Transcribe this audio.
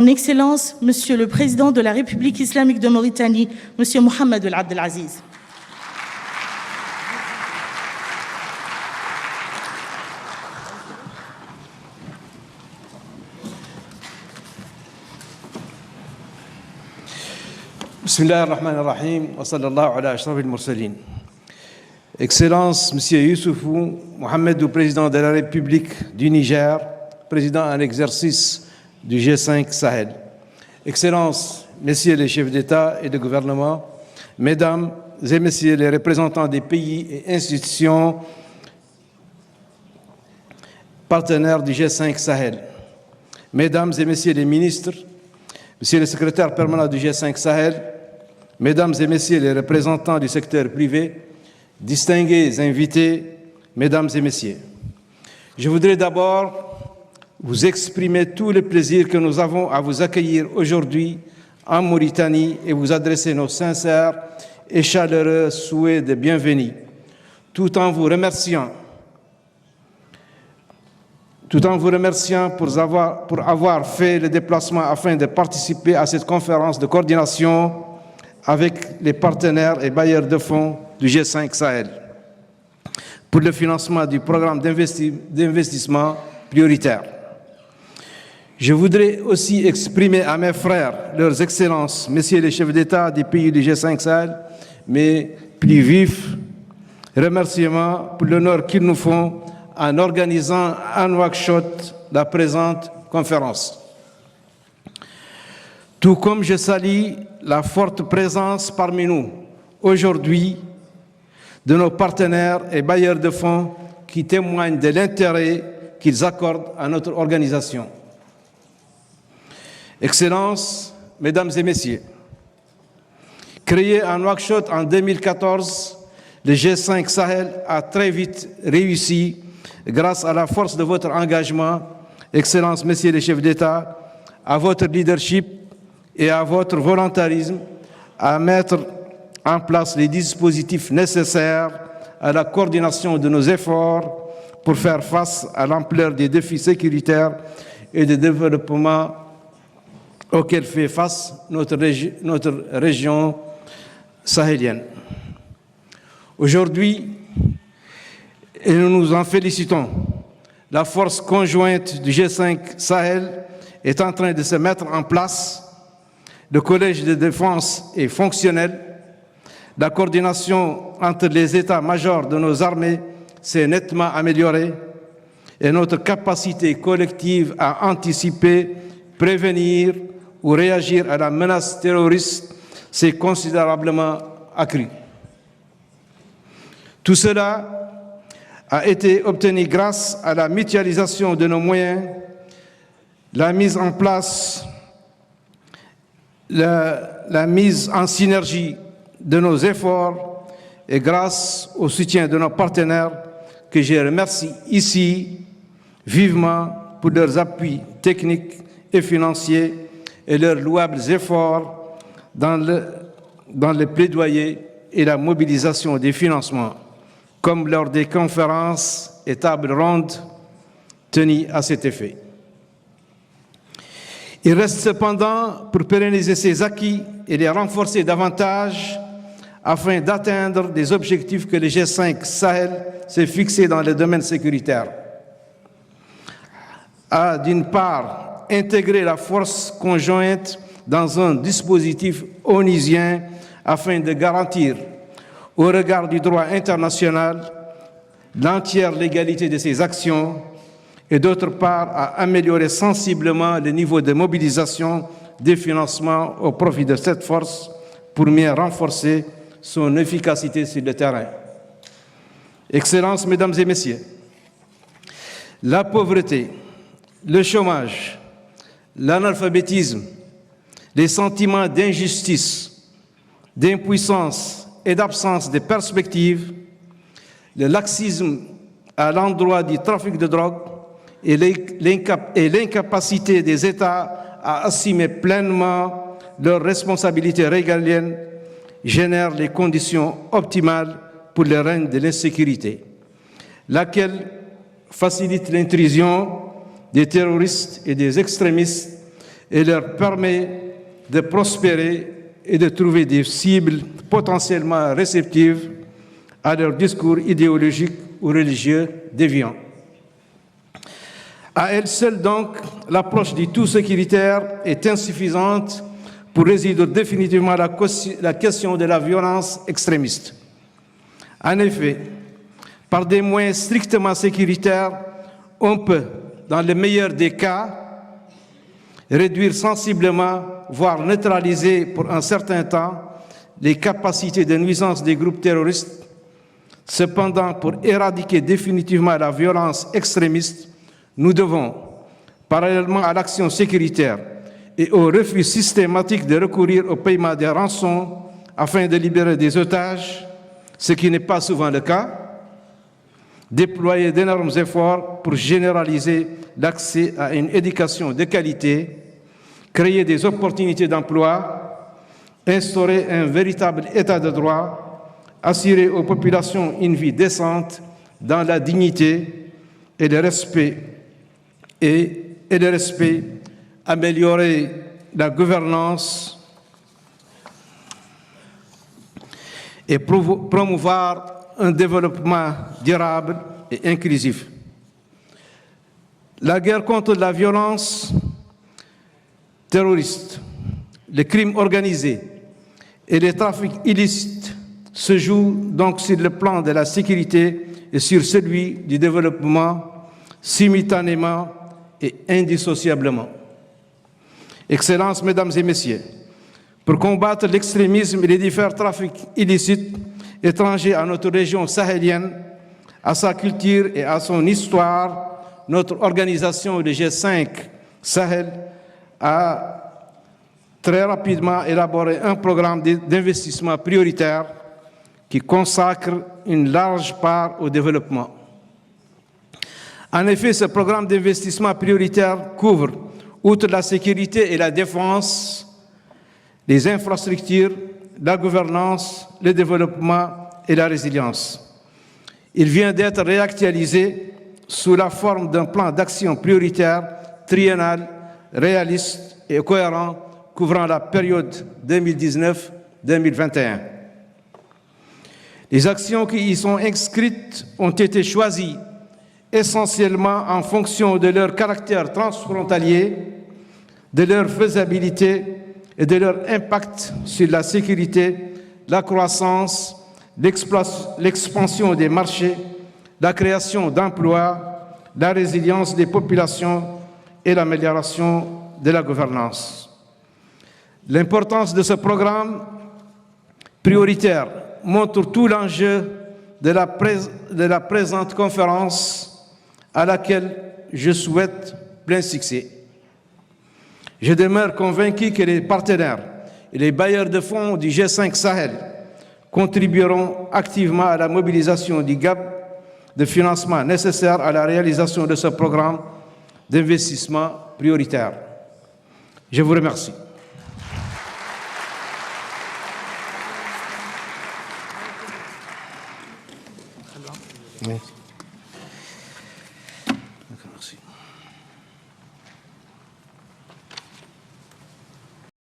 Son Excellence, Monsieur le Président de la République islamique de Mauritanie, Monsieur Mohamed El Abdelaziz. Bismillah ar-Rahman ar-Rahim, wa sallallahu ala ashraf al-mursalin. Excellence, Monsieur Youssoufou Mohamedou, président de la République du Niger, président en exercice du G5 Sahel. Excellence, Messieurs les chefs d'État et de gouvernement, Mesdames et Messieurs les représentants des pays et institutions partenaires du G5 Sahel, Mesdames et Messieurs les ministres, Monsieur le secrétaire permanent du G5 Sahel, Mesdames et Messieurs les représentants du secteur privé, distingués invités, Mesdames et Messieurs, je voudrais d'abord vous exprimer tout le plaisir que nous avons à vous accueillir aujourd'hui en Mauritanie et vous adresser nos sincères et chaleureux souhaits de bienvenue, tout en vous remerciant pour avoir fait le déplacement afin de participer à cette conférence de coordination avec les partenaires et bailleurs de fonds du G5 Sahel pour le financement du programme d'investissement prioritaire. Je voudrais aussi exprimer à mes frères, leurs excellences, messieurs les chefs d'État des pays du G5 Sahel, mes plus vifs remerciements pour l'honneur qu'ils nous font en organisant à Nouakchott la présente conférence. Tout comme je salue la forte présence parmi nous aujourd'hui de nos partenaires et bailleurs de fonds qui témoignent de l'intérêt qu'ils accordent à notre organisation. Excellences, Mesdames et Messieurs, créé à Nouakchott en 2014, le G5 Sahel a très vite réussi grâce à la force de votre engagement, Excellences, Messieurs les chefs d'État, à votre leadership et à votre volontarisme à mettre en place les dispositifs nécessaires à la coordination de nos efforts pour faire face à l'ampleur des défis sécuritaires et de développement auxquels fait face notre région sahélienne. Aujourd'hui, et nous nous en félicitons, la force conjointe du G5 Sahel est en train de se mettre en place. Le collège de défense est fonctionnel. La coordination entre les états-majors de nos armées s'est nettement améliorée et notre capacité collective à anticiper, prévenir ou réagir à la menace terroriste s'est considérablement accrue. Tout cela a été obtenu grâce à la mutualisation de nos moyens, la mise en place, la mise en synergie de nos efforts et grâce au soutien de nos partenaires que je remercie ici vivement pour leurs appuis techniques et financiers et leurs louables efforts dans le plaidoyer et la mobilisation des financements, comme lors des conférences et tables rondes tenues à cet effet. Il reste cependant, pour pérenniser ces acquis et les renforcer davantage, afin d'atteindre des objectifs que le G5 Sahel s'est fixés dans le domaine sécuritaire, à d'une part intégrer la force conjointe dans un dispositif onusien afin de garantir, au regard du droit international, l'entière légalité de ses actions et d'autre part à améliorer sensiblement le niveau de mobilisation des financements au profit de cette force pour mieux renforcer son efficacité sur le terrain. Excellences, Mesdames et Messieurs, la pauvreté, le chômage, l'analphabétisme, les sentiments d'injustice, d'impuissance et d'absence de perspective, le laxisme à l'endroit du trafic de drogue et l'incapacité des États à assumer pleinement leurs responsabilités régaliennes génèrent les conditions optimales pour le règne de l'insécurité, laquelle facilite l'intrusion des terroristes et des extrémistes et leur permet de prospérer et de trouver des cibles potentiellement réceptives à leurs discours idéologiques ou religieux déviants. À elle seule, donc, l'approche du tout sécuritaire est insuffisante pour résoudre définitivement la question de la violence extrémiste. En effet, par des moyens strictement sécuritaires, on peut, dans le meilleur des cas, réduire sensiblement, voire neutraliser pour un certain temps, les capacités de nuisance des groupes terroristes. Cependant, pour éradiquer définitivement la violence extrémiste, nous devons, parallèlement à l'action sécuritaire et au refus systématique de recourir au paiement des rançons afin de libérer des otages, ce qui n'est pas souvent le cas, déployer d'énormes efforts pour généraliser l'accès à une éducation de qualité, créer des opportunités d'emploi, instaurer un véritable état de droit, assurer aux populations une vie décente dans la dignité et le respect, améliorer la gouvernance et promouvoir un développement durable et inclusif. La guerre contre la violence terroriste, les crimes organisés et les trafics illicites se jouent donc sur le plan de la sécurité et sur celui du développement simultanément et indissociablement. Excellences, Mesdames et Messieurs, pour combattre l'extrémisme et les différents trafics illicites étrangers à notre région sahélienne, à sa culture et à son histoire, notre organisation, le G5 Sahel, a très rapidement élaboré un programme d'investissement prioritaire qui consacre une large part au développement. En effet, ce programme d'investissement prioritaire couvre, outre la sécurité et la défense, les infrastructures, la gouvernance, le développement et la résilience. Il vient d'être réactualisé sous la forme d'un plan d'action prioritaire triennal, réaliste et cohérent couvrant la période 2019-2021. Les actions qui y sont inscrites ont été choisies essentiellement en fonction de leur caractère transfrontalier, de leur faisabilité et de leur impact sur la sécurité, la croissance, l'expansion des marchés, la création d'emplois, la résilience des populations et l'amélioration de la gouvernance. L'importance de ce programme prioritaire montre tout l'enjeu de la présente conférence à laquelle je souhaite plein succès. Je demeure convaincu que les partenaires et les bailleurs de fonds du G5 Sahel contribueront activement à la mobilisation du gap de financement nécessaire à la réalisation de ce programme d'investissement prioritaire. Je vous remercie. Oui.